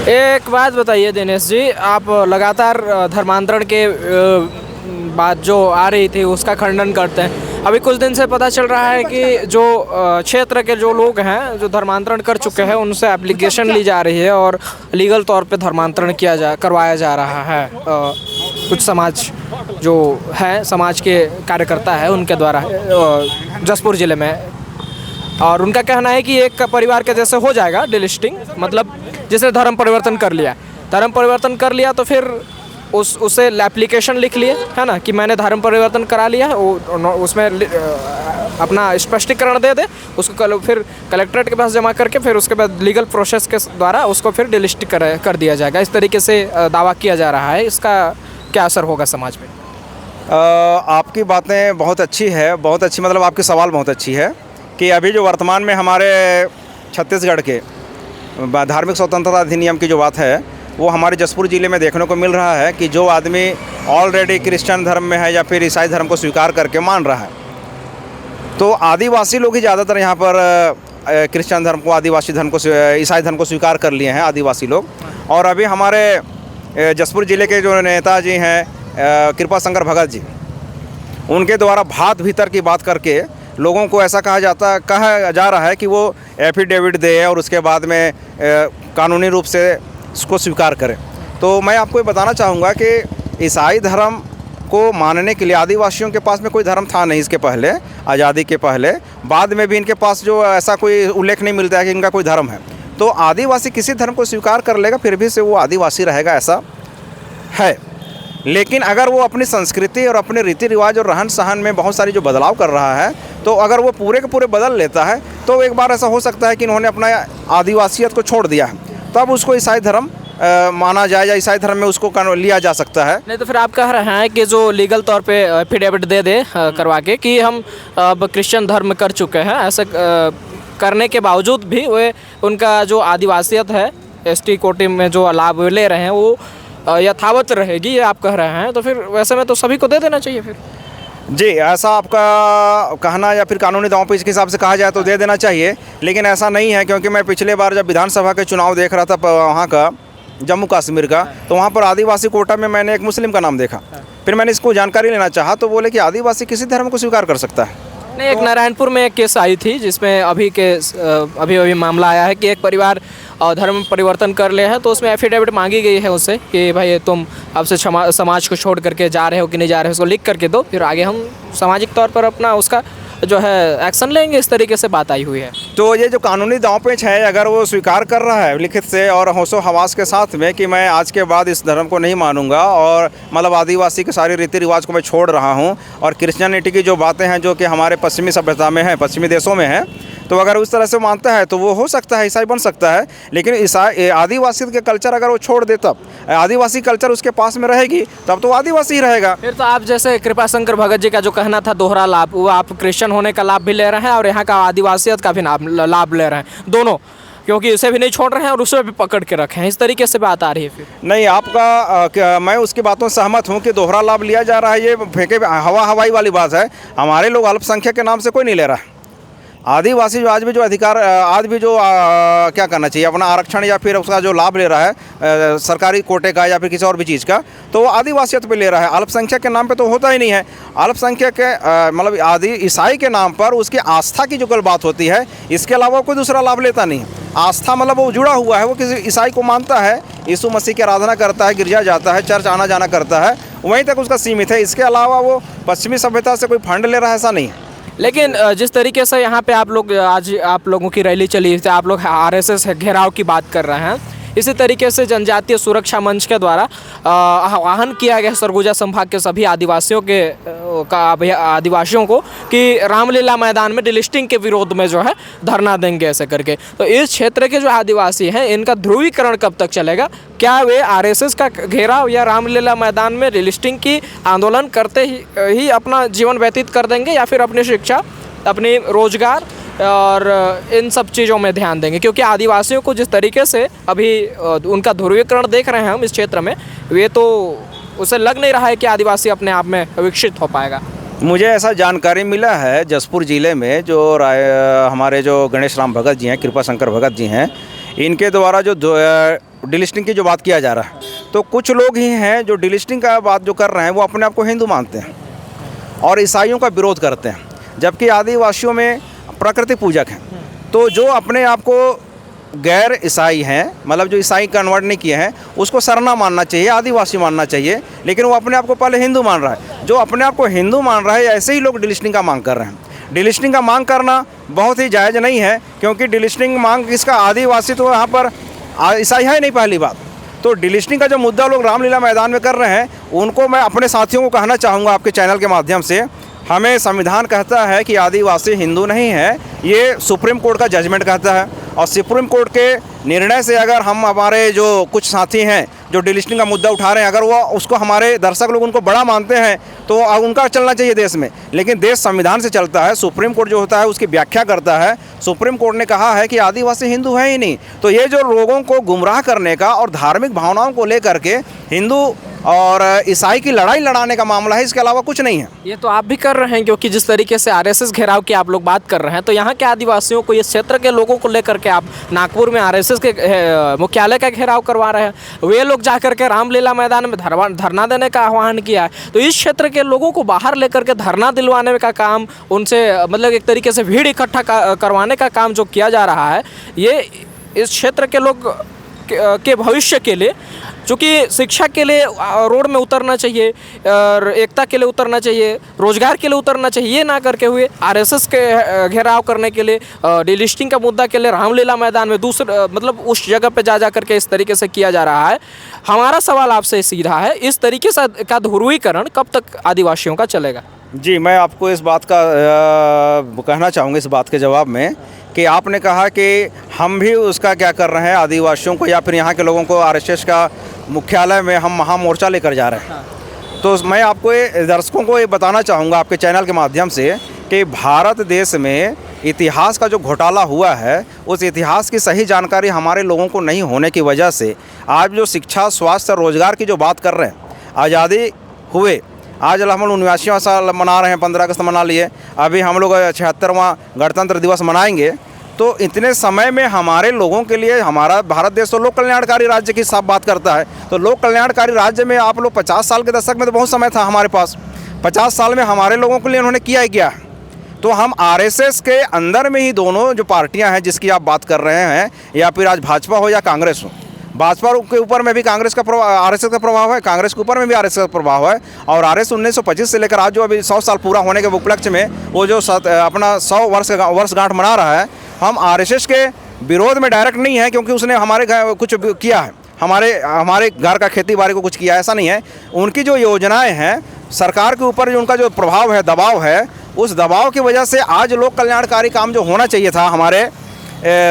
एक बात बताइए दिनेश जी, आप लगातार धर्मांतरण के बात जो आ रही थी उसका खंडन करते हैं। अभी कुछ दिन से पता चल रहा है कि जो क्षेत्र के जो लोग हैं जो धर्मांतरण कर चुके हैं उनसे एप्लीकेशन ली जा रही है और लीगल तौर पे धर्मांतरण करवाया जा रहा है। कुछ समाज जो है, समाज के कार्यकर्ता है उनके द्वारा जसपुर ज़िले में, और उनका कहना है कि एक परिवार के जैसे हो जाएगा डिलिस्टिंग, मतलब जिसने धर्म परिवर्तन कर लिया तो फिर उसे एप्लीकेशन लिख लिए है ना कि मैंने धर्म परिवर्तन करा लिया है, उसमें अपना स्पष्टीकरण दे दे उसको, फिर कलेक्ट्रेट के पास जमा करके फिर उसके बाद लीगल प्रोसेस के द्वारा उसको फिर डिलिस्ट कर दिया जाएगा। इस तरीके से दावा किया जा रहा है। इसका क्या असर होगा समाज में? आपकी बातें बहुत अच्छी है, बहुत अच्छी, मतलब आपकी सवाल बहुत अच्छी है कि अभी जो वर्तमान में हमारे छत्तीसगढ़ के धार्मिक स्वतंत्रता अधिनियम की जो बात है वो हमारे जसपुर ज़िले में देखने को मिल रहा है कि जो आदमी ऑलरेडी क्रिश्चियन धर्म में है या फिर ईसाई धर्म को स्वीकार करके मान रहा है, तो आदिवासी लोग ही ज़्यादातर यहाँ पर क्रिश्चियन धर्म को, आदिवासी धर्म को, ईसाई धर्म को स्वीकार कर लिए हैं आदिवासी लोग। और अभी हमारे जसपुर ज़िले के जो नेताजी हैं कृपा शंकर भगत जी, उनके द्वारा भात भीतर की बात करके लोगों को ऐसा कहा जा रहा है कि वो एफिडेविट दे और उसके बाद में कानूनी रूप से इसको स्वीकार करें। तो मैं आपको ये बताना चाहूँगा कि ईसाई धर्म को मानने के लिए आदिवासियों के पास में कोई धर्म था नहीं इसके पहले, आज़ादी के पहले। बाद में भी इनके पास जो ऐसा कोई उल्लेख नहीं मिलता है कि इनका कोई धर्म है। तो आदिवासी किसी धर्म को स्वीकार कर लेगा फिर भी से वो आदिवासी रहेगा, ऐसा है। लेकिन अगर वो अपनी संस्कृति और अपने रीति रिवाज और रहन सहन में बहुत सारी जो बदलाव कर रहा है, तो अगर वो पूरे के पूरे बदल लेता है तो एक बार ऐसा हो सकता है कि इन्होंने अपना आदिवासियत को छोड़ दिया है, तब उसको ईसाई धर्म माना जाए या ईसाई धर्म में उसको लिया जा सकता है। नहीं तो फिर आप कह रहे हैं कि जो लीगल तौर पे एफिडेविट दे दे करवा के कि हम अब क्रिश्चियन धर्म कर चुके हैं, ऐसा करने के बावजूद भी वे उनका जो आदिवासियत है एसटी कोटे में जो लाभ ले रहे हैं वो यथावत रहेगी, ये आप कह रहे हैं। तो फिर वैसे में तो सभी को दे देना चाहिए फिर। जी, ऐसा आपका कहना या फिर कानूनी दांव पे इसके हिसाब से कहा जाए तो दे देना चाहिए, लेकिन ऐसा नहीं है। क्योंकि मैं पिछले बार जब विधानसभा के चुनाव देख रहा था वहाँ का जम्मू कश्मीर का, तो वहाँ पर आदिवासी कोटा में मैंने एक मुस्लिम का नाम देखा। फिर मैंने इसको जानकारी लेना चाहा तो बोले कि आदिवासी किसी धर्म को स्वीकार कर सकता है। नहीं, एक नारायणपुर में एक केस आई थी जिसमें अभी मामला आया है कि एक परिवार धर्म परिवर्तन कर लिया है, तो उसमें एफिडेविट मांगी गई है उससे कि भाई तुम अब से समाज को छोड़ करके जा रहे हो कि नहीं जा रहे हो, उसको लिख करके दो, फिर आगे हम सामाजिक तौर पर अपना उसका जो है एक्शन लेंगे। इस तरीके से बात आई हुई है। तो ये जो कानूनी दांवपेच है, अगर वो स्वीकार कर रहा है लिखित से और होशो हवास के साथ में कि मैं आज के बाद इस धर्म को नहीं मानूंगा और मतलब आदिवासी के सारे रीति रिवाज को मैं छोड़ रहा हूँ, और क्रिश्चियनिटी की जो बातें हैं जो कि हमारे पश्चिमी सभ्यता में है, पश्चिमी देशों में है, तो अगर उस तरह से मानता है तो वो हो सकता है ईसाई बन सकता है। लेकिन आदिवासी के कल्चर अगर वो छोड़ दे, तब आदिवासी कल्चर उसके पास में रहेगी, तब तो आदिवासी ही रहेगा। फिर तो आप जैसे कृपा शंकर भगत जी का जो कहना था दोहरा लाभ, वो आप क्रिश्चियन होने का लाभ भी ले रहे हैं और यहाँ का आदिवासियत का भी लाभ ले रहे हैं दोनों, क्योंकि उसे भी नहीं छोड़ रहे हैं और उसे भी पकड़ के रखे हैं। इस तरीके से बात आ रही है। फिर नहीं, आपका मैं उसकी बातों से सहमत हूँ कि दोहरा लाभ लिया जा रहा है, ये फेंके हवाई वाली बात है। हमारे लोग अल्पसंख्यक के नाम से कोई नहीं ले रहा है। आदिवासी जो आज भी जो अधिकार, आज भी जो क्या करना चाहिए, अपना आरक्षण या फिर उसका जो लाभ ले रहा है सरकारी कोटे का या फिर किसी और भी चीज़ का, तो वो आदिवासियत पे ले रहा है। अल्पसंख्यक के नाम पे तो होता ही नहीं है। अल्पसंख्यक के मतलब ईसाई के नाम पर उसकी आस्था की जो कल बात होती है, इसके अलावा कोई दूसरा लाभ लेता नहीं। आस्था मतलब वो जुड़ा हुआ है, वो किसी ईसाई को मानता है, यीशु मसीह की आराधना करता है, गिरजा जाता है, चर्च आना जाना करता है, वहीं तक उसका सीमित है। इसके अलावा वो पश्चिमी सभ्यता से कोई फंड ले रहा है, ऐसा नहीं है। लेकिन जिस तरीके से यहाँ पे आज आप लोगों की रैली चली थी, आप लोग आरएसएस घेराव की बात कर रहे हैं, इसी तरीके से जनजातीय सुरक्षा मंच के द्वारा आह्वान किया गया सरगुजा संभाग के सभी आदिवासियों को कि रामलीला मैदान में डिलिस्टिंग के विरोध में जो है धरना देंगे ऐसे करके। तो इस क्षेत्र के जो आदिवासी हैं इनका ध्रुवीकरण कब तक चलेगा? क्या वे आरएसएस का घेराव या रामलीला मैदान में डिलिस्टिंग की आंदोलन करते ही अपना जीवन व्यतीत कर देंगे, या फिर अपनी शिक्षा, अपनी रोजगार और इन सब चीज़ों में ध्यान देंगे? क्योंकि आदिवासियों को जिस तरीके से अभी उनका ध्रुवीकरण देख रहे हैं हम इस क्षेत्र में, वे तो उसे लग नहीं रहा है कि आदिवासी अपने आप में विकसित हो पाएगा। मुझे ऐसा जानकारी मिला है जसपुर ज़िले में जो हमारे जो गणेश राम भगत जी हैं, कृपा शंकर भगत जी हैं, इनके द्वारा जो डिलिस्टिंग की जो बात किया जा रहा है, तो कुछ लोग ही हैं जो डिलिस्टिंग का बात जो कर रहे हैं वो अपने आप को हिंदू मानते हैं और ईसाइयों का विरोध करते हैं, जबकि आदिवासियों में प्रकृति पूजक हैं। तो जो अपने आप को गैर ईसाई हैं, मतलब जो ईसाई कन्वर्ट नहीं किए हैं, उसको सरना मानना चाहिए, आदिवासी मानना चाहिए, लेकिन वो अपने आप को पहले हिंदू मान रहा है। जो अपने आप को हिंदू मान रहा है, ऐसे ही लोग डिलिस्टिंग का मांग कर रहे हैं। डिलिस्टिंग का मांग करना बहुत ही जायज़ नहीं है, क्योंकि डिलिस्टिंग मांग किसका, आदिवासी तो यहाँ पर ईसाई है नहीं पहली बात। तो डिलिस्टिंग का जो मुद्दा लोग रामलीला मैदान में कर रहे हैं, उनको मैं अपने साथियों को कहना चाहूँगा आपके चैनल के माध्यम से, हमें संविधान कहता है कि आदिवासी हिंदू नहीं है, ये सुप्रीम कोर्ट का जजमेंट कहता है। और सुप्रीम कोर्ट के निर्णय से अगर हम, हमारे जो कुछ साथी हैं जो डिलिस्टिंग का मुद्दा उठा रहे हैं, अगर वो उसको, हमारे दर्शक लोग उनको बड़ा मानते हैं, तो उनका चलना चाहिए देश में। लेकिन देश संविधान से चलता है, सुप्रीम कोर्ट जो होता है उसकी व्याख्या करता है। सुप्रीम कोर्ट ने कहा है कि आदिवासी हिंदू है ही नहीं। तो ये जो लोगों को गुमराह करने का और धार्मिक भावनाओं को लेकर के हिंदू और ईसाई की लड़ाई लड़ाने का मामला है, इसके अलावा कुछ नहीं है। ये तो आप भी कर रहे हैं, क्योंकि जिस तरीके से आरएसएस घेराव की आप लोग बात कर रहे हैं, तो यहाँ के आदिवासियों को, इस क्षेत्र के लोगों को लेकर के आप नागपुर में आरएसएस के मुख्यालय का घेराव करवा रहे हैं। वे लोग जाकर के रामलीला मैदान में धरना देने का आह्वान किया है। तो इस क्षेत्र के लोगों को बाहर लेकर के धरना दिलवाने का काम, उनसे मतलब एक तरीके से भीड़ इकट्ठा करवाने का काम जो किया जा रहा है, ये इस क्षेत्र के लोग के भविष्य के लिए, चूँकि शिक्षा के लिए रोड में उतरना चाहिए और एकता के लिए उतरना चाहिए, रोजगार के लिए उतरना चाहिए, ये ना करके हुए आरएसएस के घेराव करने के लिए, डिलिस्टिंग का मुद्दा के लिए रामलीला मैदान में दूसरे मतलब उस जगह पे जा करके इस तरीके से किया जा रहा है। हमारा सवाल आपसे सीधा है, इस तरीके से का ध्रुवीकरण कब तक आदिवासियों का चलेगा? जी, मैं आपको इस बात का कहना चाहूँगा इस बात के जवाब में कि आपने कहा कि हम भी उसका क्या कर रहे हैं, आदिवासियों को या फिर यहाँ के लोगों को आरएसएस का मुख्यालय में हम महामोर्चा लेकर जा रहे हैं। तो मैं आपको दर्शकों को ये बताना चाहूँगा आपके चैनल के माध्यम से कि भारत देश में इतिहास का जो घोटाला हुआ है, उस इतिहास की सही जानकारी हमारे लोगों को नहीं होने की वजह से आज जो शिक्षा, स्वास्थ्य, रोजगार की जो बात कर रहे हैं, आज़ादी हुए आज हम लोग 79वां साल मना रहे हैं, 15 अगस्त मना लिए, अभी हम लोग 76वां गणतंत्र दिवस मनाएंगे। तो इतने समय में हमारे लोगों के लिए हमारा भारत देश तो लोक कल्याणकारी राज्य की साफ बात करता है। तो लोक कल्याणकारी राज्य में आप लोग 50 साल के दशक में तो बहुत समय था हमारे पास, 50 साल में हमारे लोगों के लिए उन्होंने किया ही क्या है। तो हम आरएसएस के अंदर में ही दोनों जो पार्टियां हैं जिसकी आप बात कर रहे हैं, या फिर आज भाजपा हो या कांग्रेस हो, भाजपा के ऊपर में भी कांग्रेस का आरएसएस का प्रभाव है, कांग्रेस के ऊपर में भी आरएसएस का प्रभाव है। और आरएसएस 1925 से लेकर आज जो अभी 100 साल पूरा होने के उपलक्ष्य में वो जो अपना 100 वर्षगांठ मना रहा है, हम आरएसएस के विरोध में डायरेक्ट नहीं है, क्योंकि उसने हमारे कुछ किया है, हमारे घर का खेती बाड़ी को कुछ किया, ऐसा नहीं है। उनकी जो योजनाएं हैं, सरकार के ऊपर जो उनका जो प्रभाव है, दबाव है, उस दबाव की वजह से आज लोक कल्याणकारी काम जो होना चाहिए था हमारे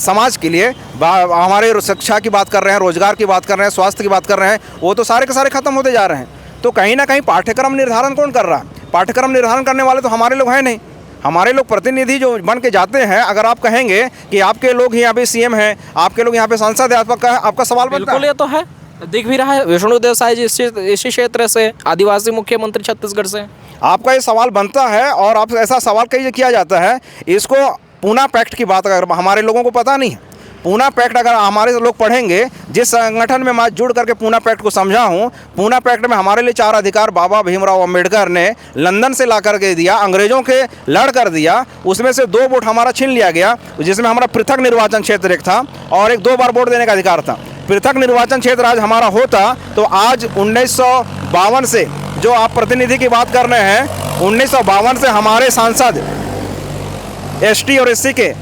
समाज के लिए, हमारे शिक्षा की बात कर रहे हैं, रोजगार की बात कर रहे हैं, स्वास्थ्य की बात कर रहे हैं, वो तो सारे के सारे खत्म होते जा रहे हैं। तो कहीं ना कहीं पाठ्यक्रम निर्धारण कौन कर रहा है? पाठ्यक्रम निर्धारण करने वाले तो हमारे लोग हैं नहीं। हमारे लोग प्रतिनिधि जो बन के जाते हैं, अगर आप कहेंगे कि आपके लोग यहाँ पे सीएम हैं, आपके लोग यहाँ पे सांसद है, आपका सवाल बनता है। बिल्कुल, ये तो है, दिख भी रहा है। विष्णुदेव साय जी इसी क्षेत्र से आदिवासी मुख्यमंत्री छत्तीसगढ़ से। आपका ये सवाल बनता है और आप ऐसा सवाल कहीं किया जाता है। इसको पूना पैक्ट की बात अगर हमारे लोगों को पता नहीं है, पूना पैक्ट अगर हमारे लोग पढ़ेंगे, जिस संगठन में मैं जुड़ करके पूना पैक्ट को समझा हूँ, पूना पैक्ट में हमारे लिए 4 अधिकार बाबा भीमराव अंबेडकर ने लंदन से ला करके दिया, अंग्रेजों के लड़ कर दिया। उसमें से 2 वोट हमारा छीन लिया गया, जिसमें हमारा पृथक निर्वाचन क्षेत्र एक था और एक 2 बार वोट देने का अधिकार था। पृथक निर्वाचन क्षेत्र आज हमारा होता तो आज 1952 से जो आप प्रतिनिधि की बात कर रहे हैं, 1952 से हमारे सांसद एसटी और एससी के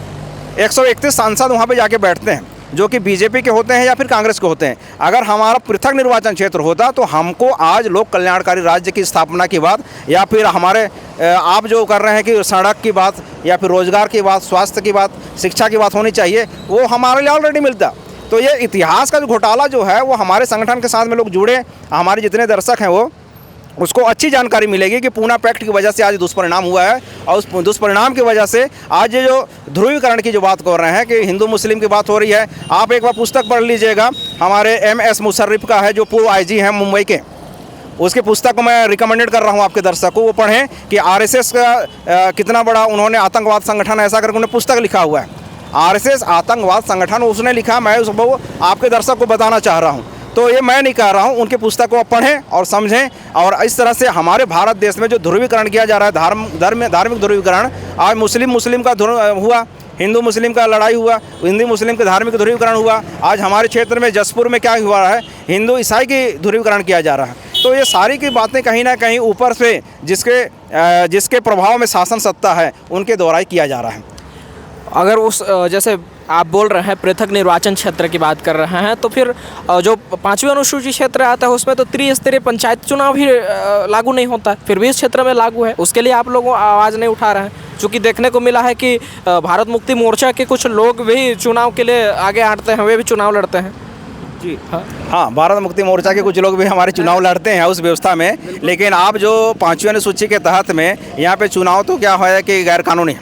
131 सांसद वहाँ पे जाके बैठते हैं, जो कि बीजेपी के होते हैं या फिर कांग्रेस के होते हैं। अगर हमारा पृथक निर्वाचन क्षेत्र होता तो हमको आज लोक कल्याणकारी राज्य की स्थापना की बात, या फिर हमारे आप जो कर रहे हैं कि सड़क की बात, या फिर रोजगार की बात, स्वास्थ्य की बात, शिक्षा की बात होनी चाहिए, वो हमारे लिए ऑलरेडी मिलता। तो ये इतिहास का जो घोटाला जो है वो हमारे संगठन के साथ में लोग जुड़े, हमारे जितने दर्शक हैं वो उसको अच्छी जानकारी मिलेगी कि पूना पैक्ट की वजह से आज दुष्परिणाम हुआ है। और उस दुष्परिणाम की वजह से आज ये जो ध्रुवीकरण की जो बात कर रहे हैं कि हिंदू मुस्लिम की बात हो रही है, आप एक बार पुस्तक पढ़ लीजिएगा, हमारे MS मुशर्रफ का है जो पूर्व IG हैं मुंबई के, उसकी पुस्तक को मैं रिकमेंडेड कर रहा हूँ आपके दर्शक को, वो पढ़ें कि RSS का कितना बड़ा उन्होंने आतंकवाद संगठन ऐसा करके उन्होंने पुस्तक लिखा हुआ है। आरएसएस आतंकवाद संगठन उसने लिखा, मैं उसको आपके दर्शक को बताना चाह रहा हूँ। तो ये मैं नहीं कह रहा हूँ, उनकी पुस्तक को पढ़ें और समझें। और इस तरह से हमारे भारत देश में जो ध्रुवीकरण किया जा रहा है, धार्मिक ध्रुवीकरण, आज मुस्लिम का हुआ, हिंदू मुस्लिम का लड़ाई हुआ, हिंदू मुस्लिम के धार्मिक ध्रुवीकरण हुआ। आज हमारे क्षेत्र में जसपुर में क्या हुआ है, हिंदू ईसाई की ध्रुवीकरण किया जा रहा है। तो ये सारी की बातें कहीं ना कहीं ऊपर से जिसके प्रभाव में शासन सत्ता है उनके द्वारा ही किया जा रहा है। अगर उस जैसे आप बोल रहे हैं पृथक निर्वाचन क्षेत्र की बात कर रहे हैं, तो फिर जो 5वीं अनुसूची क्षेत्र आता है उसमें तो त्रिस्तरीय पंचायत चुनाव भी लागू नहीं होता है, फिर भी इस क्षेत्र में लागू है। उसके लिए आप लोग आवाज़ नहीं उठा रहे हैं, चूँकि देखने को मिला है कि भारत मुक्ति मोर्चा के कुछ लोग भी चुनाव के लिए आगे आते हैं, वे भी चुनाव लड़ते हैं। जी हाँ, भारत मुक्ति मोर्चा के कुछ लोग भी हमारे चुनाव लड़ते हैं उस व्यवस्था में। लेकिन आप जो 5वीं अनुसूची के तहत में यहाँ पे चुनाव तो क्या है कि गैर कानूनी है।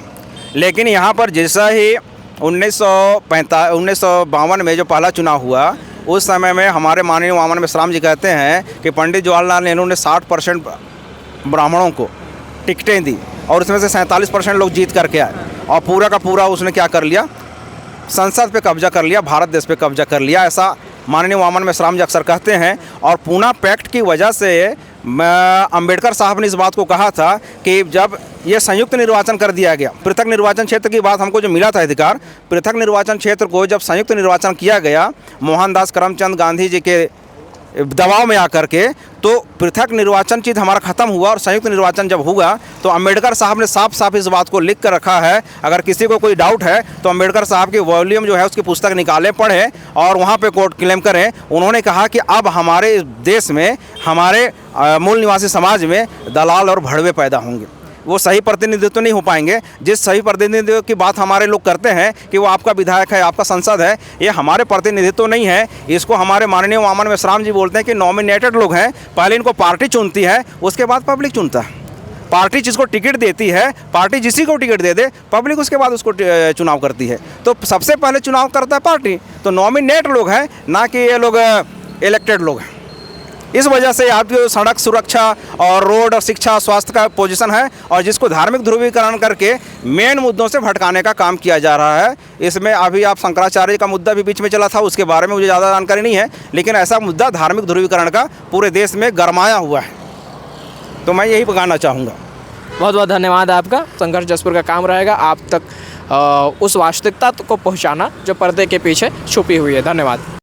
लेकिन यहाँ पर जैसा ही 1952 में जो पहला चुनाव हुआ, उस समय में हमारे माननीय वामन मिश्राम जी कहते हैं कि पंडित जवाहरलाल नेहरू ने 60% ब्राह्मणों को टिकटें दी और उसमें से 47% लोग जीत करके आए, और पूरा का पूरा उसने क्या कर लिया, संसद पे कब्जा कर लिया, भारत देश पे कब्जा कर लिया। ऐसा माननीय वामन मिश्राम जी अक्सर कहते हैं। और पूना पैक्ट की वजह से अंबेडकर साहब ने इस बात को कहा था कि जब ये संयुक्त निर्वाचन कर दिया गया, पृथक निर्वाचन क्षेत्र की बात हमको जो मिला था अधिकार, पृथक निर्वाचन क्षेत्र को जब संयुक्त निर्वाचन किया गया मोहनदास करमचंद गांधी जी के दबाव में आकर के, तो पृथक निर्वाचन चीज़ हमारा ख़त्म हुआ और संयुक्त निर्वाचन जब हुआ तो अंबेडकर साहब ने साफ साफ इस बात को लिख कर रखा है। अगर किसी को कोई डाउट है तो अंबेडकर साहब की वॉल्यूम जो है उसकी पुस्तक निकालें, पढ़ें और वहाँ पे कोर्ट क्लेम करें। उन्होंने कहा कि अब हमारे देश में, हमारे मूल निवासी समाज में दलाल और भड़वे पैदा होंगे, वो सही प्रतिनिधित्व नहीं हो पाएंगे। जिस सही प्रतिनिधित्व की बात हमारे लोग करते हैं कि वो आपका विधायक है, आपका सांसद है, ये हमारे प्रतिनिधित्व नहीं है। इसको हमारे माननीय वामन मिश्राम जी बोलते हैं कि नॉमिनेटेड लोग हैं, पहले इनको पार्टी चुनती है, उसके बाद पब्लिक चुनता है। पार्टी जिसको टिकट देती है, पार्टी जिसी को टिकट दे दे, पब्लिक उसके बाद उसको चुनाव करती है। तो सबसे पहले चुनाव करता है पार्टी। तो नॉमिनेट लोग हैं, ना कि ये लोग इलेक्टेड लोग हैं। इस वजह से आपकी सड़क सुरक्षा और रोड और शिक्षा स्वास्थ्य का पोजीशन है, और जिसको धार्मिक ध्रुवीकरण करके मेन मुद्दों से भटकाने का काम किया जा रहा है। इसमें अभी आप शंकराचार्य का मुद्दा भी बीच में चला था, उसके बारे में मुझे ज़्यादा जानकारी नहीं है, लेकिन ऐसा मुद्दा धार्मिक ध्रुवीकरण का पूरे देश में गरमाया हुआ है। तो मैं यही बताना चाहूँगा। बहुत बहुत धन्यवाद आपका। संघर्ष जसपुर का काम रहेगा आप तक उस वास्तविकता को पहुँचाना जो पर्दे के पीछे छुपी हुई है। धन्यवाद।